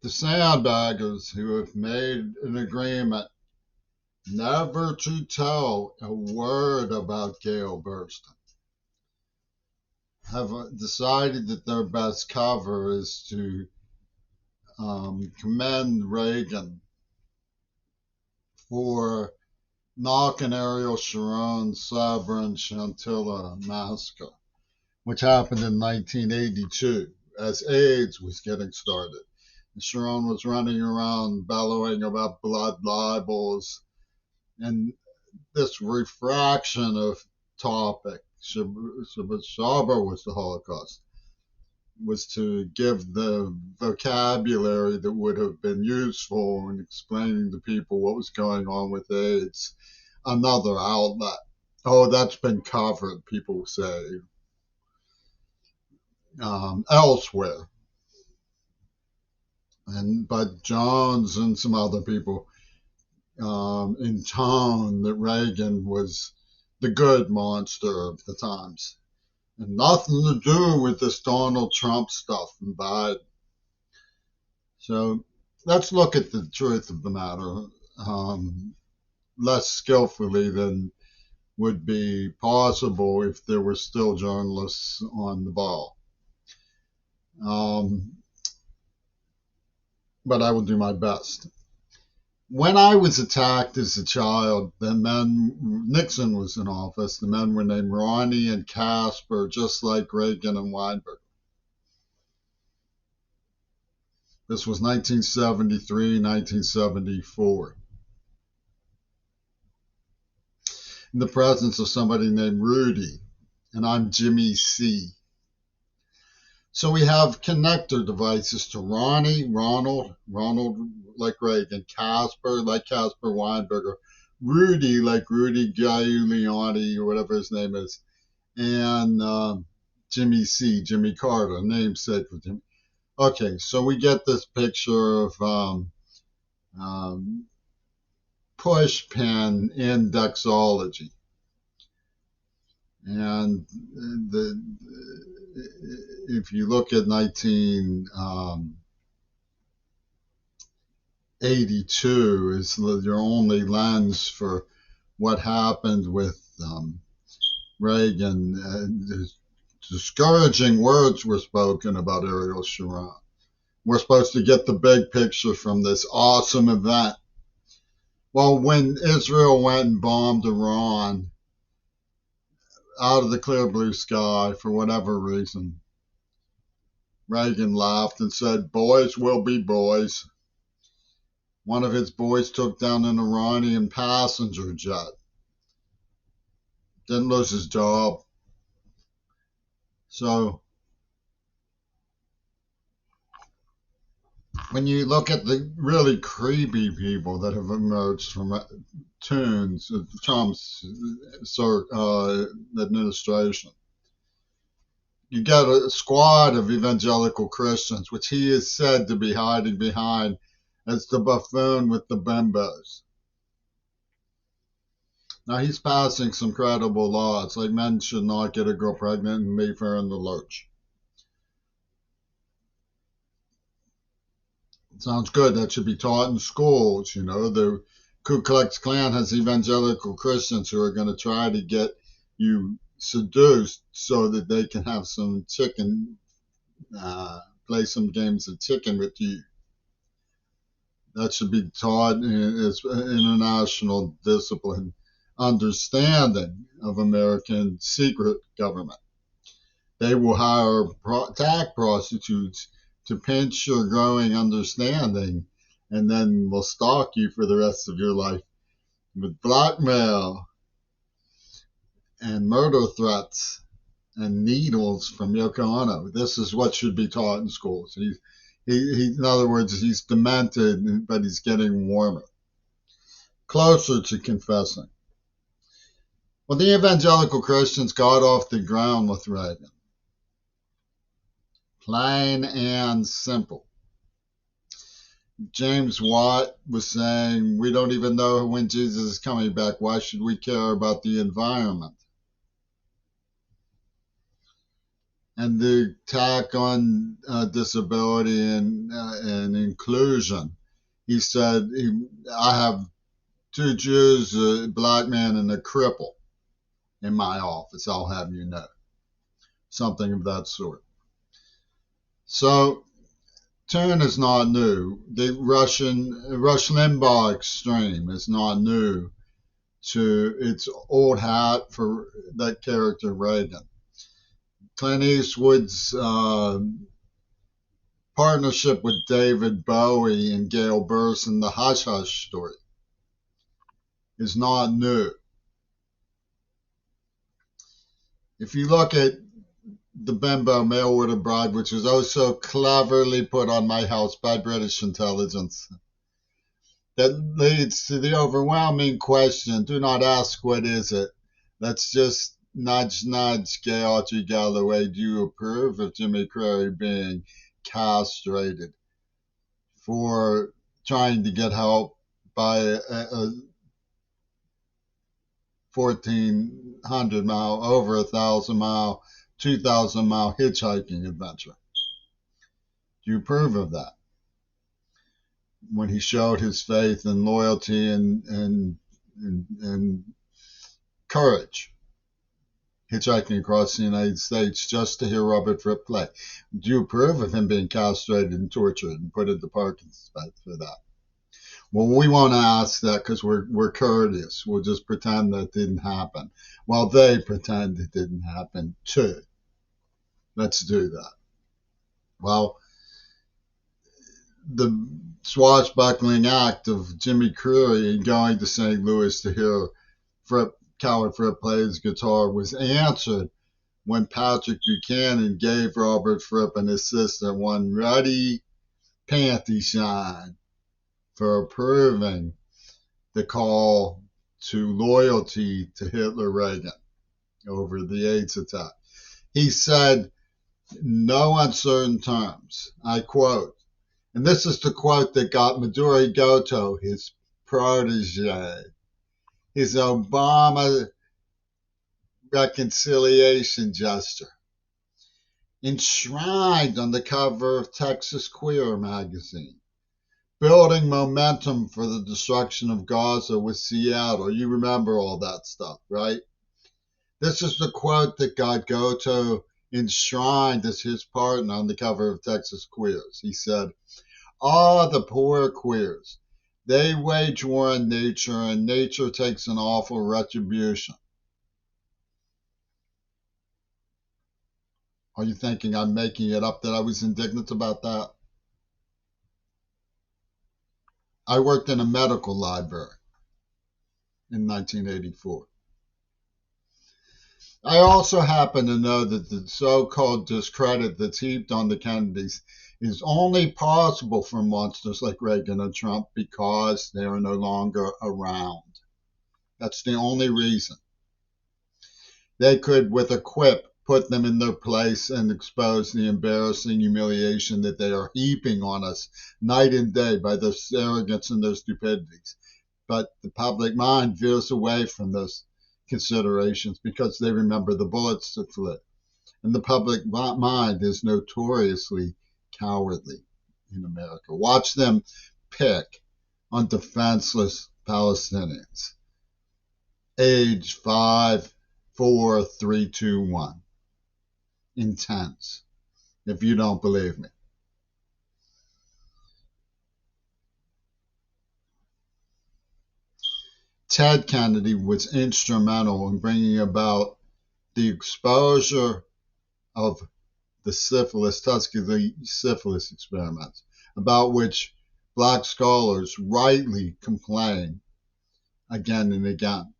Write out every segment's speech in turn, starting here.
The sandbaggers who have made an agreement never to tell a word about Gale Burston have decided that their best cover is to commend Reagan for knocking Ariel Sharon's Sabra Chantilla massacre, which happened in 1982 as AIDS was getting started. And Sharon was running around bellowing about blood libels and this refraction of topic. Sabra was the Holocaust, was to give the vocabulary that would have been useful in explaining to people what was going on with AIDS another outlet. Oh, that's been covered, people say, elsewhere. But Jones and some other people intone that Reagan was the good monster of the times. And nothing to do with this Donald Trump stuff and Biden. So let's look at the truth of the matter less skillfully than would be possible if there were still journalists on the ball. But I will do my best. When I was attacked as a child, Nixon was in office, the men were named Ronnie and Casper, just like Reagan and Weinberg. This was 1973, 1974. In the presence of somebody named Rudy, and I'm Jimmy C. So we have connector devices to Ronnie, Ronald like Reagan, Casper like Casper Weinberger, Rudy like Rudy Giuliani or whatever his name is, and Jimmy C, Jimmy Carter, namesake for Jimmy. Okay, so we get this picture of push pin indexology. And if you look at 1982 is your only lens for what happened with Reagan, discouraging words were spoken about Ariel Sharon. We're supposed to get the big picture from this awesome event. Well, when Israel went and bombed Iran out of the clear blue sky for whatever reason, Reagan laughed and said, "Boys will be boys." One of his boys took down an Iranian passenger jet. Didn't lose his job. So when you look at the really creepy people that have emerged from tunes of Trump's administration, you get a squad of evangelical Christians, which he is said to be hiding behind as the buffoon with the bimbos. Now he's passing some credible laws, like men should not get a girl pregnant and leave her in the lurch. Sounds good. That should be taught in schools. You know, the Ku Klux Klan has evangelical Christians who are going to try to get you seduced so that they can have some chicken, play some games of chicken with you. That should be taught as international discipline, understanding of American secret government. They will hire attack prostitutes to pinch your growing understanding, and then will stalk you for the rest of your life with blackmail and murder threats and needles from Yoko Ono. This is what should be taught in schools. He, in other words, he's demented, but he's getting warmer, closer to confessing. Well, the evangelical Christians got off the ground with Reagan. Plain and simple. James Watt was saying, we don't even know when Jesus is coming back. Why should we care about the environment? and the attack on disability and inclusion. He said, I have two Jews, a black man, and a cripple in my office, I'll have you know. Something of that sort. So, turn is not new. The Rush Limbaugh extreme is not new to its old hat for that character Reagan. Clint Eastwood's partnership with David Bowie and Gail Burson, the Hush Hush story, is not new. If you look at the Bimbo Mail Order Bride, which was oh so cleverly put on my house by British intelligence, that leads to the overwhelming question, do not ask what is it. Let's just nudge, nudge, Gay Audrey Galloway, do you approve of Jimmy Carrey being castrated for trying to get help by a 1,400 mile, over 1,000 mile, 2,000 mile hitchhiking adventure? Do you approve of that? When he showed his faith and loyalty and courage, hitchhiking across the United States just to hear Robert Fripp play. Do you approve of him being castrated and tortured and put into Parkinson's bed for that? Well, we won't ask that because we're courteous. We'll just pretend that didn't happen. While they pretend it didn't happen too. Let's do that. Well, the swashbuckling act of Jimmy Carrey going to St. Louis to hear Coward Fripp play his guitar was answered when Patrick Buchanan gave Robert Fripp an assistant one ruddy panty shine for approving the call to loyalty to Hitler Reagan over the AIDS attack. He said, no uncertain terms, I quote, and this is the quote that got Maduri Goto, his protege, his Obama reconciliation gesture, enshrined on the cover of Texas Queer magazine, building momentum for the destruction of Gaza with Seattle. You remember all that stuff, right? This is the quote that got Goto enshrined as his partner on the cover of Texas Queers. He said, the poor queers. They wage war on nature, and nature takes an awful retribution. Are you thinking I'm making it up that I was indignant about that? I worked in a medical library in 1984. I also happen to know that the so-called discredit that's heaped on the Kennedys is only possible for monsters like Reagan and Trump because they are no longer around. That's the only reason. They could, with a quip, put them in their place and expose the embarrassing humiliation that they are heaping on us night and day by their arrogance and their stupidities. But the public mind veers away from those considerations because they remember the bullets that flew. And the public mind is notoriously cowardly in America. Watch them pick on defenseless Palestinians. Age 5, 4, 3, 2, 1. Intense, if you don't believe me. Ted Kennedy was instrumental in bringing about the exposure of the Tuskegee syphilis experiments, about which black scholars rightly complain again and again.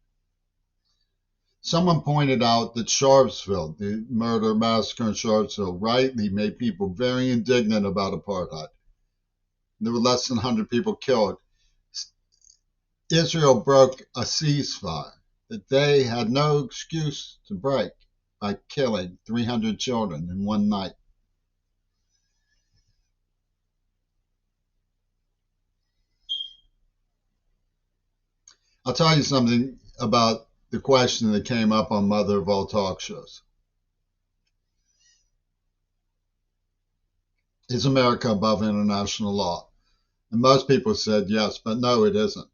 Someone pointed out that Sharpsville, the murder massacre in Sharpsville, rightly made people very indignant about apartheid. There were less than 100 people killed. Israel broke a ceasefire that they had no excuse to break by killing 300 children in one night. I'll tell you something about the question that came up on Mother of All Talk shows. Is America above international law? And most people said yes, but no, it isn't.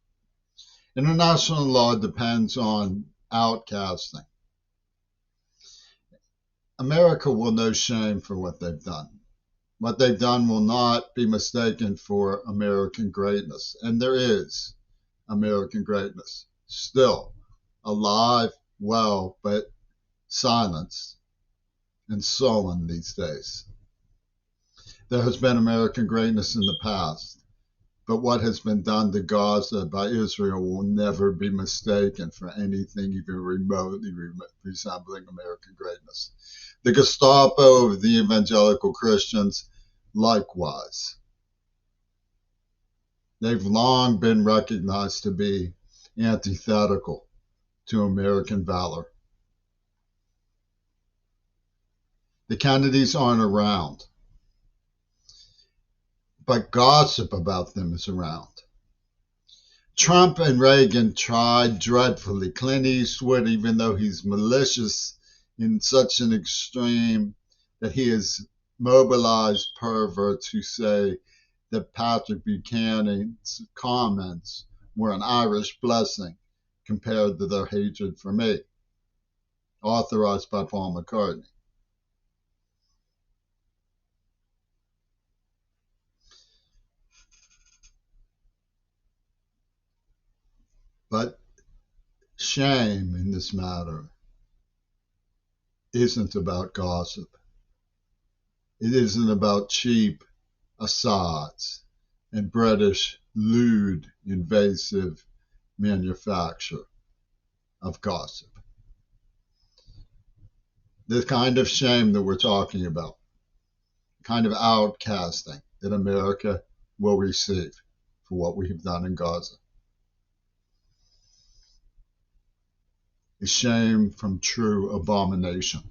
International law depends on outcasting. America will know shame for what they've done. What they've done will not be mistaken for American greatness. And there is American greatness still alive, well, but silenced and sullen these days. There has been American greatness in the past, but what has been done to Gaza by Israel will never be mistaken for anything even remotely resembling American greatness. The Gestapo of the evangelical Christians, likewise. They've long been recognized to be antithetical to American valor. The Kennedys aren't around, but gossip about them is around. Trump and Reagan tried dreadfully. Clint Eastwood, even though he's malicious in such an extreme that he has mobilized perverts who say that Patrick Buchanan's comments were an Irish blessing compared to their hatred for me, authorized by Paul McCartney. But shame in this matter isn't about gossip. It isn't about cheap asides and British lewd, invasive manufacture of gossip. The kind of shame that we're talking about, kind of outcasting that America will receive for what we have done in Gaza, is shame from true abomination.